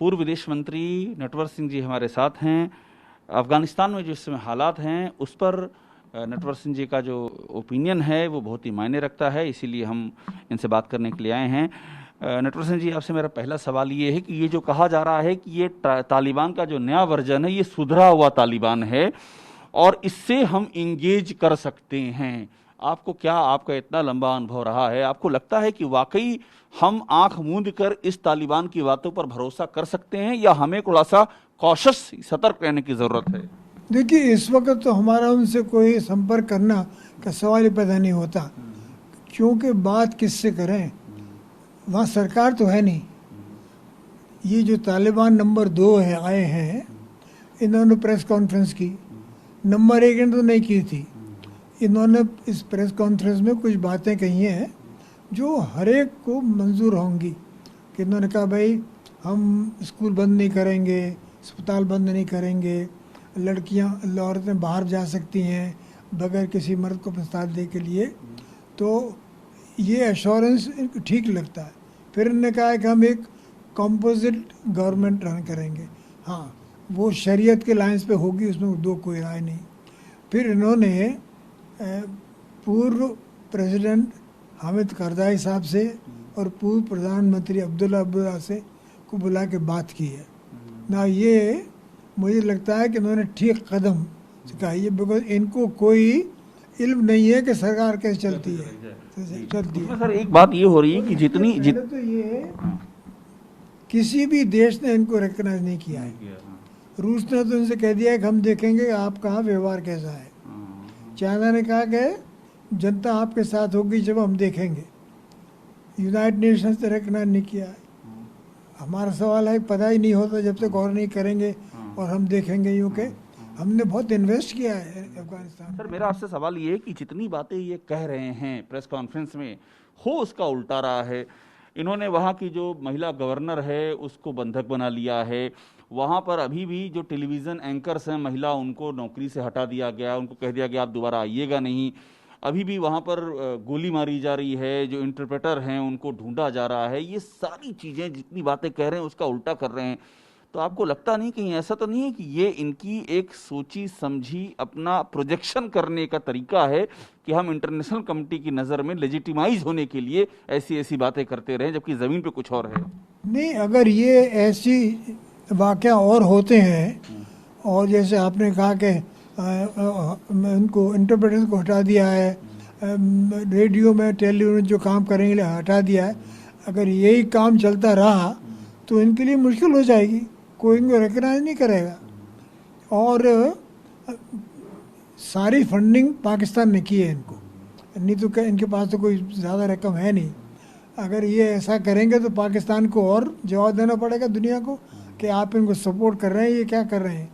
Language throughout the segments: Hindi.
पूर्व विदेश मंत्री नटवर सिंह जी हमारे साथ हैं। अफगानिस्तान में जो इस समय हालात हैं उस पर नटवर सिंह जी का जो ओपिनियन है वो बहुत ही मायने रखता है, इसीलिए हम इनसे बात करने के लिए आए हैं। नटवर सिंह जी, आपसे मेरा पहला सवाल ये है कि ये जो कहा जा रहा है कि ये तालिबान का जो नया वर्जन है ये सुधरा हुआ तालिबान है और इससे हम इंगेज कर सकते हैं, आपको क्या, आपका इतना लंबा अनुभव रहा है, आपको लगता है कि वाकई हम आंख मूंद कर इस तालिबान की बातों पर भरोसा कर सकते हैं या हमें थोड़ा सा कॉशस, सतर्क रहने की जरूरत है? देखिए, इस वक्त तो हमारा उनसे कोई संपर्क करना का सवाल ही पैदा नहीं होता, क्योंकि बात किससे करें, वहाँ सरकार तो है नहीं। ये जो तालिबान नंबर 2 है आए हैं, इन्होंने प्रेस कॉन्फ्रेंस की, नंबर 1 ने तो नहीं की थी। इन्होंने इस प्रेस कॉन्फ्रेंस में कुछ बातें कही हैं जो हर एक को मंजूर होंगी, कि इन्होंने कहा भाई हम स्कूल बंद नहीं करेंगे, अस्पताल बंद नहीं करेंगे, लड़कियां औरतें बाहर जा सकती हैं बगैर किसी मर्द को प्रस्ताव दे के लिए। तो ये एश्योरेंस ठीक लगता है। फिर इन्होंने कहा है कि हम एक कंपोजिट गवर्नमेंट रन करेंगे। हाँ, वो शरीयत के लाइंस पे होगी, उसमें दो कोई राय नहीं। फिर इन्होंने पूर्व प्रेसिडेंट हामिद करज़ाई साहब से और पूर्व प्रधानमंत्री अब्दुल्ला से को बुला के बात की है ना। ये मुझे लगता है कि इन्होंने ठीक कदम कहा, ये बिकॉज इनको कोई इल्म नहीं है कि सरकार कैसे चलती है। सर, एक बात ये हो रही है कि जितनी तो ये किसी भी देश ने इनको रिकॉग्नाइज नहीं किया है। रूस ने तो इनसे कह दिया है कि हम देखेंगे आपका व्यवहार कैसा है। चाइना ने कहा कि जनता आपके साथ होगी जब हम देखेंगे। यूनाइटेड नेशंस ने रिकॉग्नाइज नहीं किया है। हमारा सवाल है, पता ही नहीं होता जब तक गौर नहीं करेंगे और हम देखेंगे, यूँ के हमने बहुत इन्वेस्ट किया है अफगानिस्तान। सर, मेरा आपसे सवाल ये है कि जितनी बातें ये कह रहे हैं प्रेस कॉन्फ्रेंस में, हो उसका उल्टा रहा है। इन्होंने वहाँ की जो महिला गवर्नर है उसको बंधक बना लिया है। वहाँ पर अभी भी जो टेलीविज़न एंकर्स हैं महिला, उनको नौकरी से हटा दिया गया, उनको कह दिया गया आप दोबारा आइएगा नहीं। अभी भी वहाँ पर गोली मारी जा रही है, जो इंटरप्रेटर हैं उनको ढूंढा जा रहा है। ये सारी चीज़ें, जितनी बातें कह रहे हैं उसका उल्टा कर रहे हैं। तो आपको लगता नहीं कहीं ऐसा तो नहीं है कि ये इनकी एक सोची समझी अपना प्रोजेक्शन करने का तरीका है कि हम इंटरनेशनल कमेटी की नज़र में लेजिटिमाइज होने के लिए ऐसी ऐसी बातें करते रहे, जबकि ज़मीन पे कुछ और है? नहीं, अगर ये ऐसी वाक़या और होते हैं, और जैसे आपने कहा कि उनको इंटरप्रेटर को हटा दिया है, रेडियो में टेलीविजन जो काम करेंगे हटा दिया है, अगर यही काम चलता रहा तो इनके लिए मुश्किल हो जाएगी, कोई इनको रिकॉग्नाइज नहीं करेगा। और सारी फंडिंग पाकिस्तान ने की है इनको, नहीं तो इनके पास तो कोई ज़्यादा रकम है नहीं। अगर ये ऐसा करेंगे तो पाकिस्तान को और जवाब देना पड़ेगा दुनिया को कि आप इनको सपोर्ट कर रहे हैं, ये क्या कर रहे हैं।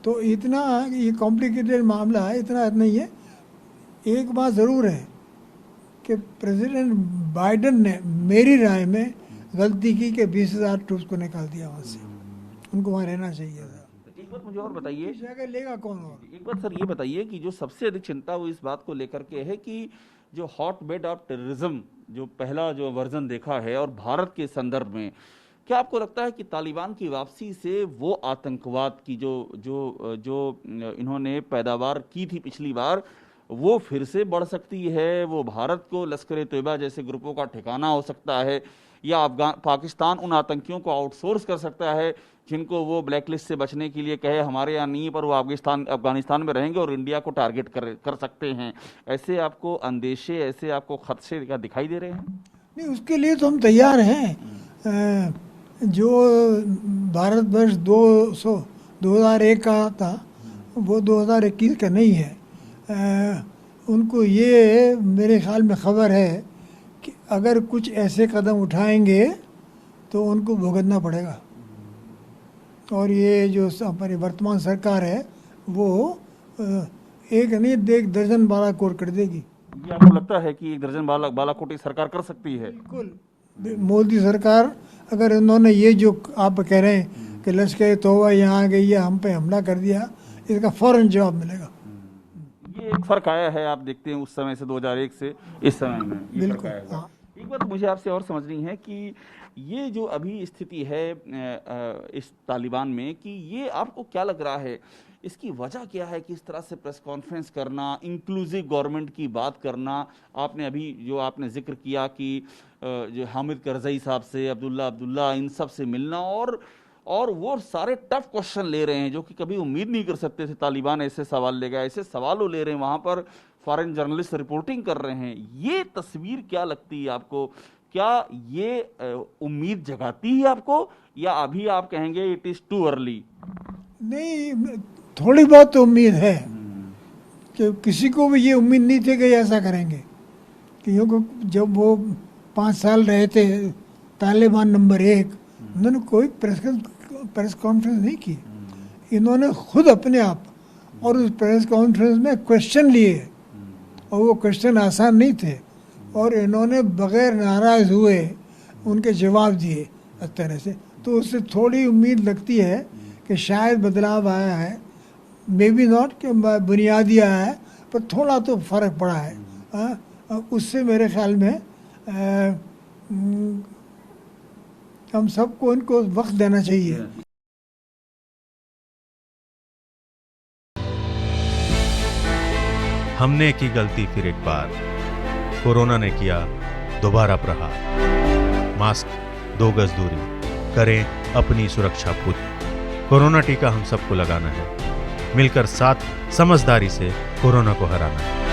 तो इतना ये कॉम्प्लिकेटेड मामला है, इतना नहीं है। एक बात ज़रूर है कि प्रेसिडेंट बाइडन ने मेरी राय में गलती की कि 20,000 ट्रूप्स को निकाल दिया वहाँ से। उनको वहाँ रहना चाहिए था। एक बात मुझे और बताइए, जगह लेगा कौन और? एक बात सर ये बताइए कि जो सबसे अधिक चिंता वो इस बात को लेकर के है कि जो हॉट बेड ऑफ टेररिज्म जो पहला जो वर्जन देखा है, और भारत के संदर्भ में क्या आपको लगता है कि तालिबान की वापसी से वो आतंकवाद की जो जो जो इन्होंने पैदावार की थी पिछली बार, वो फिर से बढ़ सकती है? वो भारत को लश्कर ए तैयबा जैसे ग्रुपों का ठिकाना हो सकता है, या पाकिस्तान उन आतंकियों को आउटसोर्स कर सकता है जिनको वो ब्लैकलिस्ट से बचने के लिए कहे हमारे यहाँ नहीं, पर वो अफगानिस्तान में रहेंगे और इंडिया को टारगेट कर सकते हैं? ऐसे आपको अंदेशे, ऐसे आपको खदशे दिखाई दे रहे हैं? नहीं, उसके लिए तो हम तैयार हैं। जो भारतवर्ष 2001 का था वो 2021 का नहीं है। उनको ये मेरे ख्याल में खबर है कि अगर कुछ ऐसे कदम उठाएंगे तो उनको भुगतना पड़ेगा। और ये जो हमारी वर्तमान सरकार है वो एक नहीं, एक दर्जन बालाकोट कर देगी। ये आपको लगता है कि एक दर्जन बालाकोट सरकार कर सकती है? बिल्कुल। मोदी सरकार, अगर इन्होंने ये जो आप कह रहे हैं कि लश्कर तोबा यहाँ आ गई है, हम पे हमला कर दिया, इसका फौरन जवाब मिलेगा। ये एक फर्क आया है, आप देखते हैं उस समय से 2001 से इस समय में बिल्कुल। एक बात मुझे आपसे और समझनी है कि ये जो अभी स्थिति है इस तालिबान में, कि ये आपको क्या लग रहा है, इसकी वजह क्या है कि इस तरह से प्रेस कॉन्फ्रेंस करना, इंक्लूसिव गवर्नमेंट की बात करना? आपने अभी जो आपने जिक्र किया कि जो हामिद करजई साहब से, अब्दुल्ला इन सब से मिलना, और वो सारे टफ क्वेश्चन ले रहे हैं जो कि कभी उम्मीद नहीं कर सकते थे तालिबान ऐसे सवाल लेगा, ऐसे सवालों ले रहे हैं, वहाँ पर फॉरेन जर्नलिस्ट रिपोर्टिंग कर रहे हैं। ये तस्वीर क्या लगती है आपको? क्या ये उम्मीद जगाती है आपको, या अभी आप कहेंगे इट इज टू अर्ली? नहीं, थोड़ी बहुत तो उम्मीद है कि किसी को भी ये उम्मीद नहीं थी कि ऐसा करेंगे, क्योंकि जब वो 5 साल रहे थे तालिबान नंबर 1, उन्होंने कोई प्रेस कॉन्फ्रेंस नहीं की। इन्होंने खुद अपने आप और उस प्रेस कॉन्फ्रेंस में क्वेश्चन लिए, और वो क्वेश्चन आसान नहीं थे, और इन्होंने बगैर नाराज़ हुए उनके जवाब दिए इस तरह से। तो उससे थोड़ी उम्मीद लगती है कि शायद बदलाव आया है, मे बी नॉट कि बुनियादी आया है, पर थोड़ा तो फ़र्क पड़ा है। उससे मेरे ख्याल में हम सबको इनको वक्त देना चाहिए। हमने की गलती फिर एक बार, कोरोना ने किया दोबारा प्रहार। मास्क, 2 गज दूरी, करें अपनी सुरक्षा पूरी। कोरोना टीका हम सबको लगाना है, मिलकर साथ समझदारी से कोरोना को हराना है।